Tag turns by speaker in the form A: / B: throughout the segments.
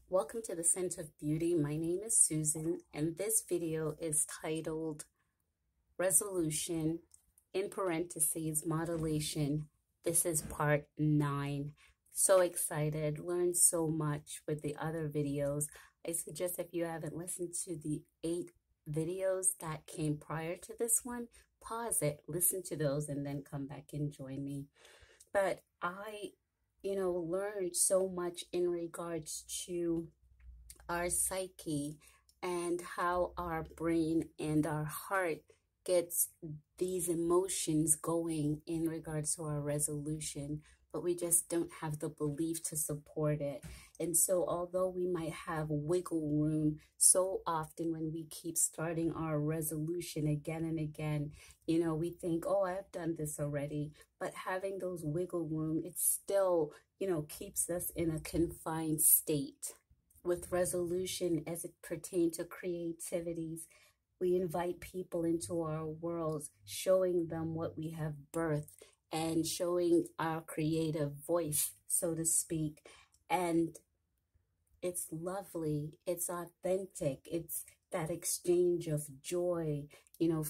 A: Welcome to the Scent of Beauty. My name is Susan, and this video is titled Resolution, in parentheses, Modulation. This is part 9. So excited, learned so much with the other videos. I suggest if you haven't listened to the 8 videos that came prior to this one, pause it, listen to those, and then come back and join me. But I learned so much in regards to our psyche and how our brain and our heart gets these emotions going in regards to our resolution, but we just don't have the belief to support it. And so although we might have wiggle room so often when we keep starting our resolution again and again, we think, oh, I've done this already. But having those wiggle room, it still, keeps us in a confined state. With resolution as it pertains to creativities, we invite people into our worlds, showing them what we have birthed and showing our creative voice, so to speak. And it's lovely, it's authentic, it's that exchange of joy,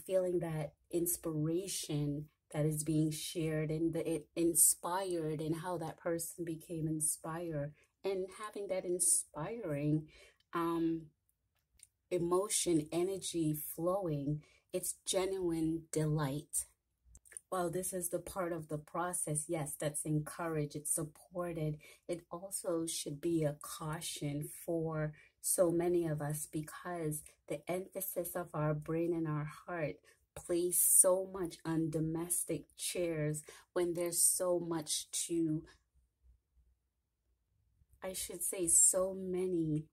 A: feeling that inspiration that is being shared and it inspired and how that person became inspired and having that inspiring emotion, energy flowing. It's genuine delight. While this is the part of the process, yes, that's encouraged, it's supported, it also should be a caution for so many of us because the emphasis of our brain and our heart place so much on domestic chairs when there's so much to, I should say, so many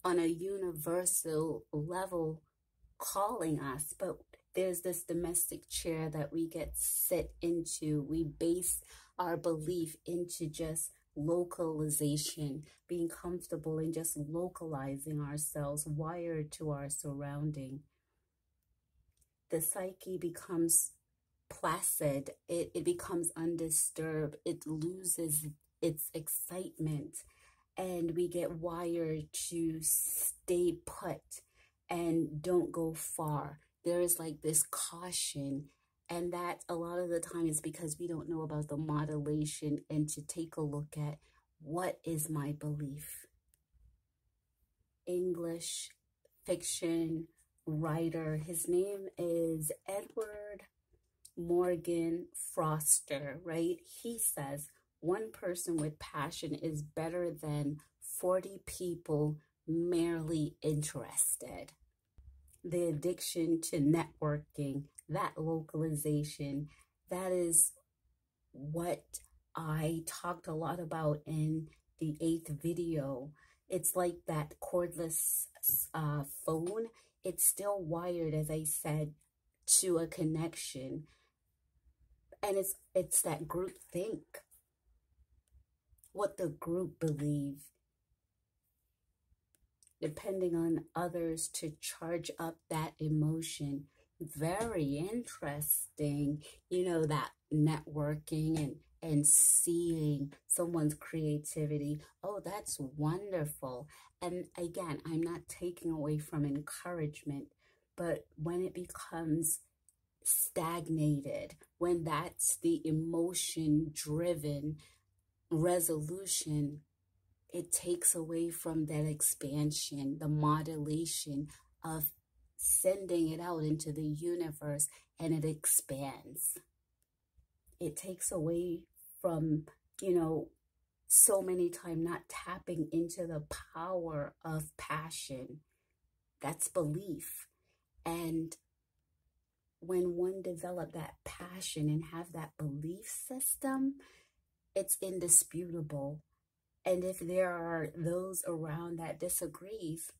A: on a universal level calling us, but there's this domestic chair that we get sit into. We base our belief into just localization, being comfortable in just localizing ourselves, wired to our surrounding. The psyche becomes placid, it becomes undisturbed, it loses its excitement, and we get wired to stay put and don't go far. There is like this caution, and that a lot of the time is because we don't know about the modulation and to take a look at what is my belief. English fiction writer, his name is Edward Morgan Foster, right? He says, one person with passion is better than 40 people merely interested. The addiction to networking, that localization, that is what I talked a lot about in the 8th video. It's like that cordless phone. It's still wired, as I said, to a connection. And it's that group think. What the group believe, depending on others to charge up that emotion. Very interesting, that networking and seeing someone's creativity. Oh, that's wonderful. And again, I'm not taking away from encouragement, but when it becomes stagnated, when that's the emotion driven resolution, it takes away from that expansion, the modulation of sending it out into the universe, and it expands. It takes away from, so many times not tapping into the power of passion. That's belief. And when one develop that passion and have that belief system, it's indisputable. And if there are those around that disagrees,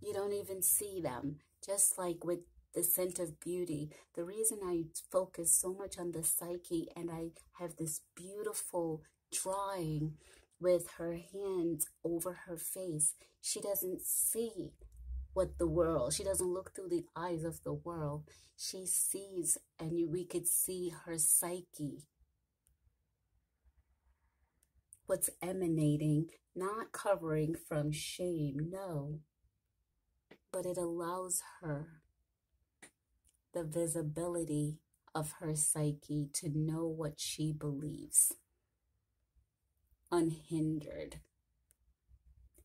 A: you don't even see them. Just like with the Scent of Beauty, the reason I focus so much on the psyche, and I have this beautiful drawing with her hands over her face, she doesn't see what the world, she doesn't look through the eyes of the world. She sees, and we could see her psyche what's emanating, not covering from shame, no, but it allows her the visibility of her psyche to know what she believes, unhindered.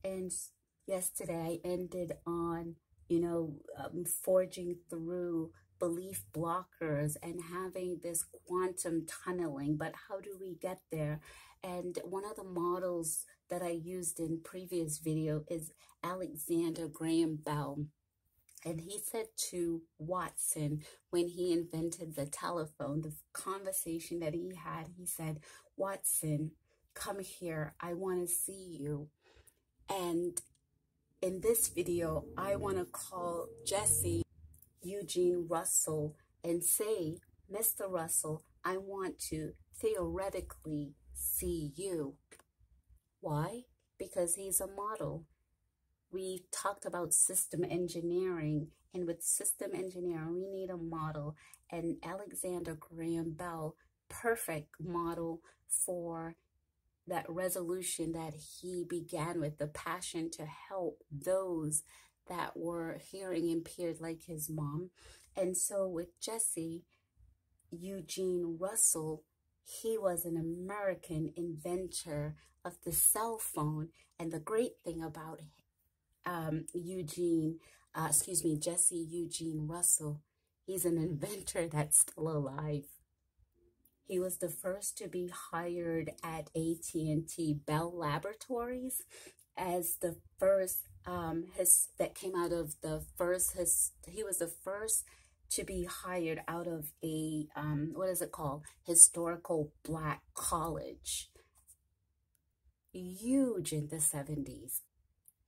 A: And yesterday I ended on, forging through belief blockers and having this quantum tunneling. But how do we get there? And one of the models that I used in previous video is Alexander Graham Bell. And he said to Watson, when he invented the telephone, the conversation that he had, he said, Watson, come here. I want to see you. And in this video, I want to call Jesse Eugene Russell and say, Mr. Russell, I want to theoretically see you. Why? Because he's a model. We talked about system engineering, and with system engineering, we need a model. And Alexander Graham Bell, perfect model for that resolution that he began with, the passion to help those that were hearing impaired like his mom. And so with Jesse Eugene Russell, he was an American inventor of the cell phone. And the great thing about Jesse Eugene Russell, he's an inventor that's still alive. He was the first to be hired at AT&T Bell Laboratories as the first, that came out of the first, he was the first to be hired out of a, historical Black college. Huge in the 70s.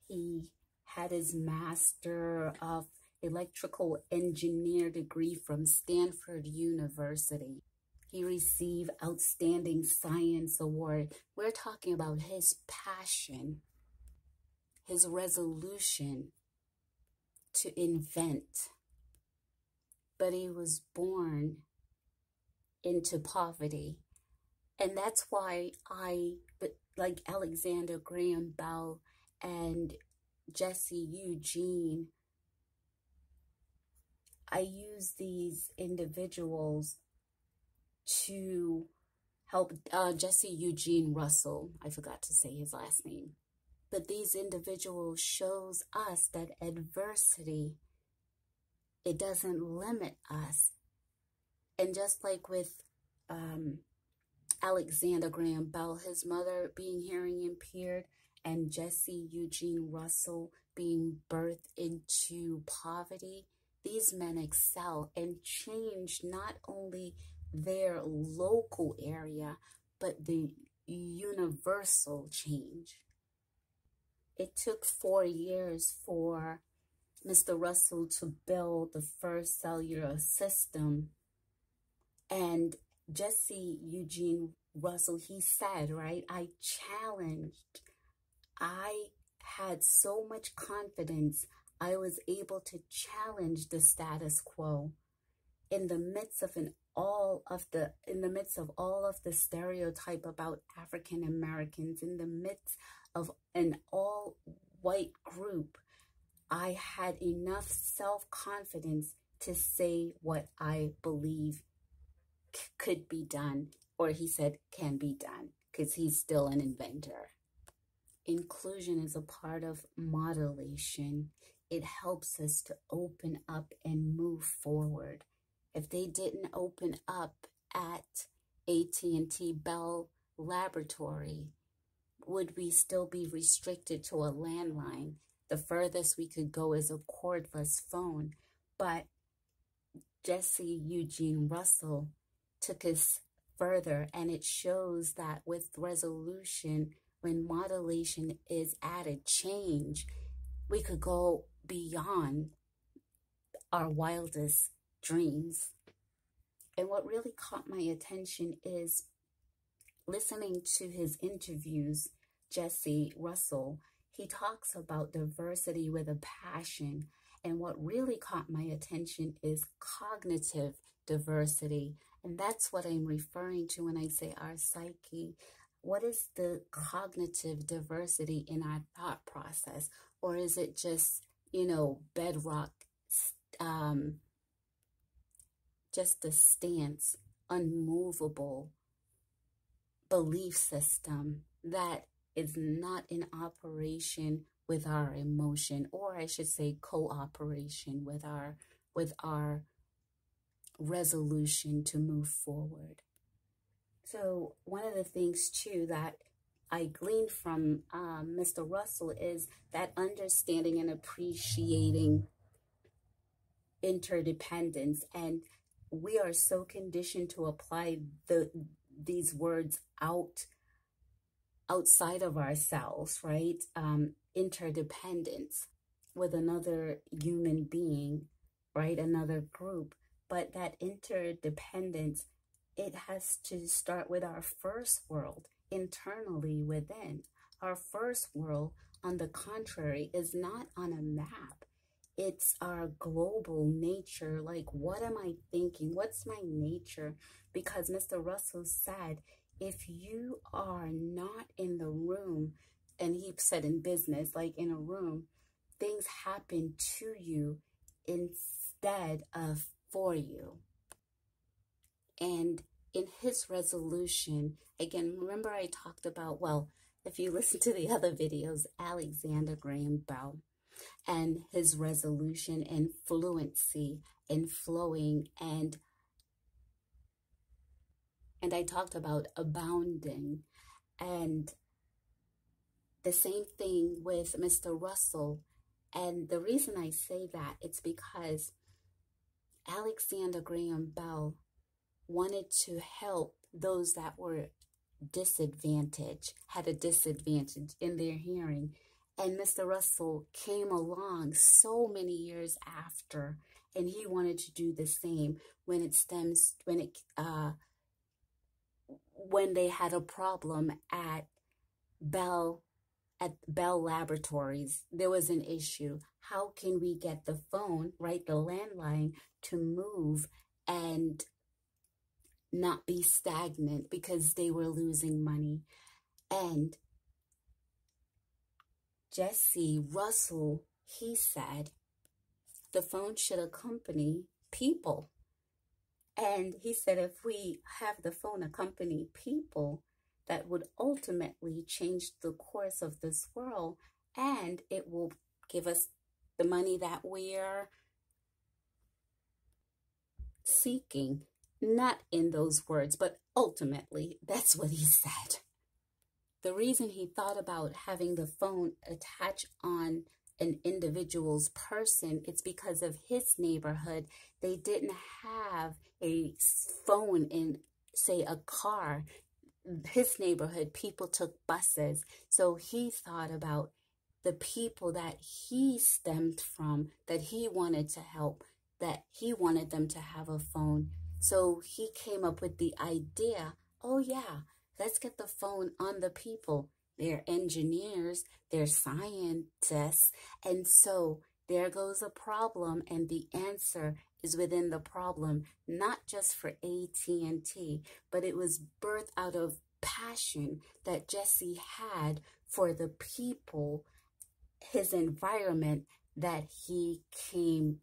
A: He had his Master of Electrical Engineer degree from Stanford University. He received Outstanding Science Award. We're talking about his passion, his resolution to invent. But he was born into poverty. And that's why like Alexander Graham Bell and Jesse Eugene, I use these individuals to help Jesse Eugene Russell. I forgot to say his last name. But these individuals shows us that adversity, it doesn't limit us. And just like with Alexander Graham Bell, his mother being hearing impaired, and Jesse Eugene Russell being birthed into poverty, these men excel and change not only their local area, but the universal change. It took 4 years for Mr. Russell to build the first cellular system. And Jesse Eugene Russell, he said, right, I had so much confidence, I was able to challenge the status quo in the midst of all of the stereotype about African Americans, in the midst of an all-white group. I had enough self-confidence to say what I believe could be done, or he said can be done, because he's still an inventor. Inclusion is a part of modulation. It helps us to open up and move forward. If they didn't open up at AT&T Bell Laboratory, would we still be restricted to a landline? The furthest we could go is a cordless phone. But Jesse Eugene Russell took us further, and it shows that with resolution, when modulation is added, change, we could go beyond our wildest dreams. And what really caught my attention is listening to his interviews, Jesse Russell. He talks about diversity with a passion. And what really caught my attention is cognitive diversity. And that's what I'm referring to when I say our psyche. what is the cognitive diversity in our thought process? Or is it just, bedrock, just a stance, unmovable belief system that is not in operation with our emotion, or I should say cooperation with our resolution to move forward. So one of the things too that I gleaned from Mr. Russell is that understanding and appreciating interdependence. And we are so conditioned to apply these words outside of ourselves, right? Interdependence with another human being, right? Another group. But that interdependence, it has to start with our first world, internally within. Our first world, on the contrary, is not on a map. It's our global nature. Like, what am I thinking? What's my nature? Because Mr. Russell said, if you are not in the room, and he said in business, like in a room, things happen to you instead of for you. And in his resolution, again, remember I talked about, well, if you listen to the other videos, Alexander Graham Bell, and his resolution and fluency and flowing, and I talked about abounding, and the same thing with Mr. Russell. And the reason I say that, it's because Alexander Graham Bell wanted to help those that were disadvantaged, had a disadvantage in their hearing. And Mr. Russell came along so many years after, and he wanted to do the same when they had a problem at Bell Laboratories. There was an issue. How can we get the phone, right, the landline, to move and not be stagnant, because they were losing money? And Jesse Russell, he said the phone should accompany people. And he said if we have the phone accompany people, that would ultimately change the course of this world, and it will give us the money that we are seeking. Not in those words, but ultimately, that's what he said. The reason he thought about having the phone attached on an individual's person, it's because of his neighborhood. They didn't have a phone in, say, a car. His neighborhood, people took buses. So he thought about the people that he stemmed from, that he wanted to help, that he wanted them to have a phone. So he came up with the idea, oh yeah, let's get the phone on the people. They're engineers, they're scientists, and so there goes a problem, and the answer is within the problem, not just for AT&T, but it was birthed out of passion that Jesse had for the people, his environment that he came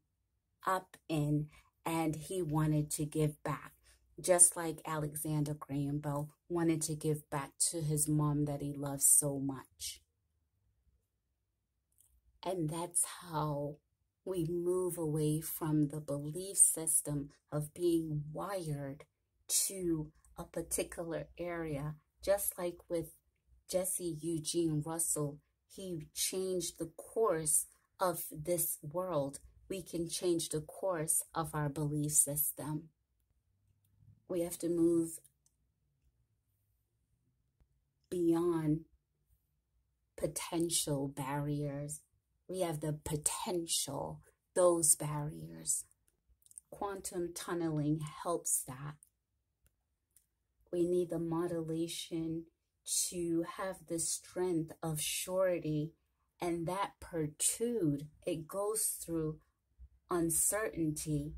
A: up in, and he wanted to give back. Just like Alexander Graham Bell wanted to give back to his mom that he loves so much. And that's how we move away from the belief system of being wired to a particular area. Just like with Jesse Eugene Russell, he changed the course of this world. We can change the course of our belief system. We have to move beyond potential barriers. We have the potential, those barriers. Quantum tunneling helps that. We need the modulation to have the strength of surety, and that pertude, it goes through uncertainty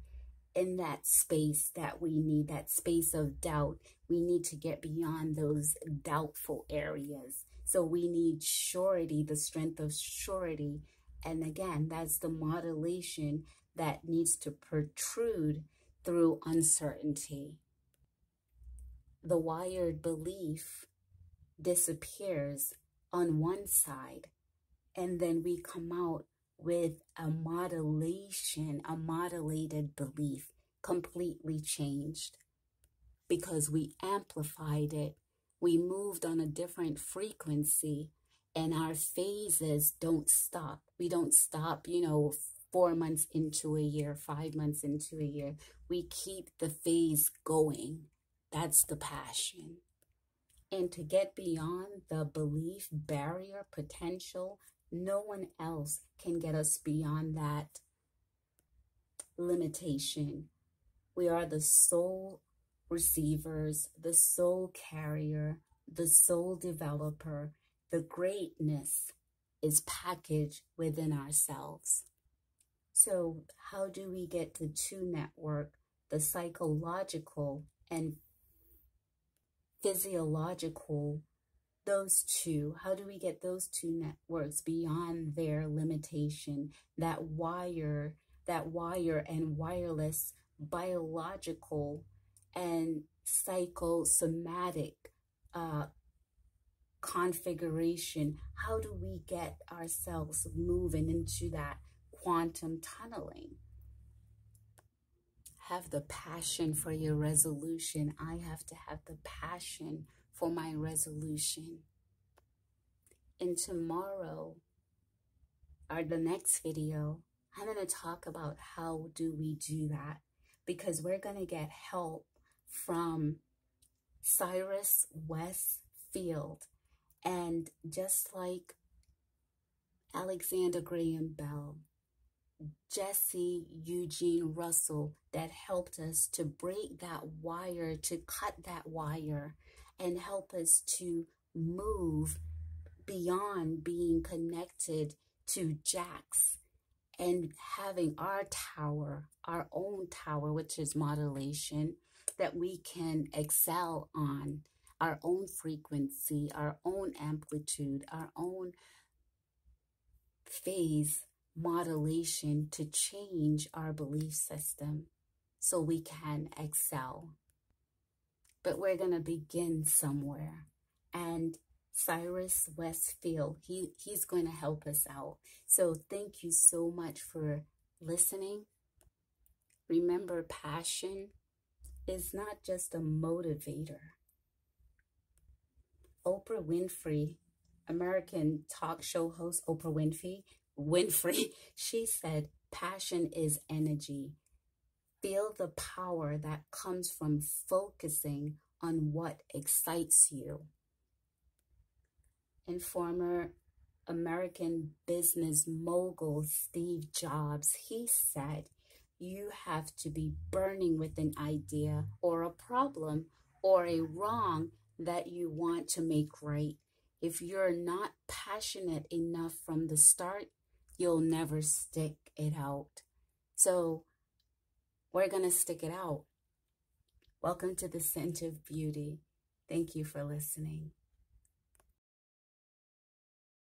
A: in that space that we need, that space of doubt. We need to get beyond those doubtful areas. So we need surety, the strength of surety. And again, that's the modulation that needs to protrude through uncertainty. The wired belief disappears on one side, and then we come out with a modulation, a modulated belief, completely changed, because we amplified it. We moved on a different frequency, and our phases don't stop. We don't stop, 4 months into a year, 5 months into a year. We keep the phase going. That's the passion. And to get beyond the belief barrier potential, no one else can get us beyond that limitation. We are the soul receivers, the soul carrier, the soul developer. The greatness is packaged within ourselves. So how do we get to two network, the psychological and physiological, those two? How do we get those two networks beyond their limitation, that wire and wireless biological and psychosomatic configuration? How do we get ourselves moving into that quantum tunneling? Have the passion for your resolution. I have to have the passion for my resolution. And tomorrow, or the next video, I'm going to talk about how do we do that, because we're going to get help from Cyrus Westfield. And just like Alexander Graham Bell, Jesse Eugene Russell, that helped us to break that wire, to cut that wire, and help us to move beyond being connected to jacks and having our tower, our own tower, which is modulation, that we can excel on, our own frequency, our own amplitude, our own phase modulation, to change our belief system so we can excel. But we're going to begin somewhere. And Cyrus Westfield, he's going to help us out. So thank you so much for listening. Remember, passion is not just a motivator. Oprah Winfrey, American talk show host Oprah Winfrey, she said, passion is energy. Feel the power that comes from focusing on what excites you. And former American business mogul Steve Jobs, he said, you have to be burning with an idea or a problem or a wrong that you want to make right. If you're not passionate enough from the start, you'll never stick it out. So we're going to stick it out. Welcome to the Scent of Beauty. Thank you for listening.